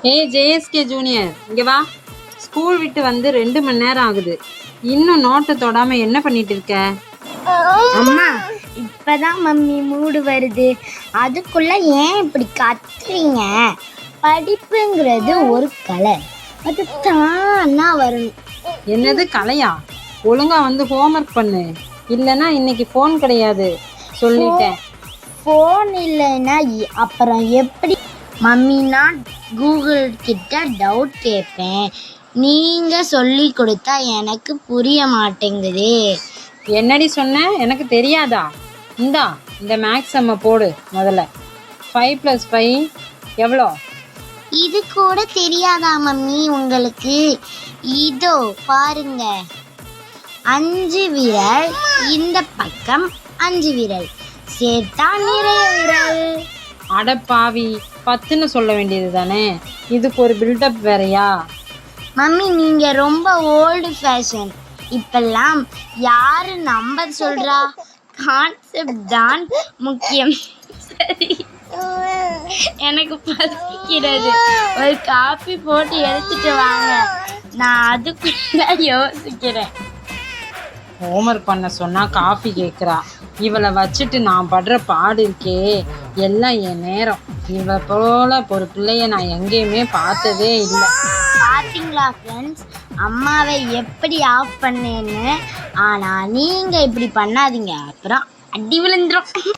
ஏய் JSK junior, இங்கே வா. ஸ்கூல் விட்டு வந்து 2 மணி நேரம் ஆகுது. இன்னும் நோட்டை தொடாம என்ன பண்ணிட்டு இருக்க? அம்மா, இப்பதான் மம்மி மூடு வருது, அதுக்குள்ள ஏன் இப்படி கத்துறீங்க? படிப்புங்கிறது ஒரு கலை, அது தானா வரணும். என்னது கலையா? ஒழுங்கா வந்து ஹோம்ஒர்க் பண்ணு, இல்லைன்னா இன்னைக்கு ஃபோன் கிடையாது சொல்லிட்டேன். ஃபோன் இல்லைன்னா அப்புறம் எப்படி மம்மி? நான் கூகுள் கிட்ட டவுட் கேட்பேன், நீங்க சொல்லி கொடுத்தா எனக்கு புரிய மாட்டேங்குதே. என்னடி சொன்ன? எனக்கு தெரியாதா? இந்த மேக்ஸ் அம்மா போடு முதல்ல. 5 + 5 எவ்வளோ? இது கூட தெரியாதா மம்மி உங்களுக்கு? இதோ பாருங்க, 5 விரல், இந்த பக்கம் 5 விரல், சேர்த்தா நிறைய விரல். அட பாவி, 10ன்னு சொல்ல வேண்டியது தானே. இதுக்கு ஒரு பில்டப் வேறையா? மம்மி, நீங்க ரொம்ப ஓல்டு ஃபேஷன். இப்பெல்லாம் யாரு நம்பர் சொல்றா? கான்செப்ட் தான் முக்கியம். சரி, எனக்கு பசிக்கிறது, ஒரு காஃபி போட்டு எடுத்துட்டு வாங்க, நான் அதுக்குள்ள யோசிக்கிறேன். ஹோம்ஒர்க் பண்ண சொன்னா காஃபி கேட்குறா. இவளை வச்சுட்டு நான் படுற பாடு இருக்கே, எல்லாம் என் நேரம். இவளை போல ஒரு பிள்ளைய நான் எங்கேயுமே பார்த்ததே இல்லை. பார்த்தீங்களா ஃப்ரெண்ட்ஸ், அம்மாவை எப்படி ஆஃப் பண்ணேன்னு? ஆனால் நீங்கள் இப்படி பண்ணாதீங்க, அப்புறம் அடி விழுந்துடும்.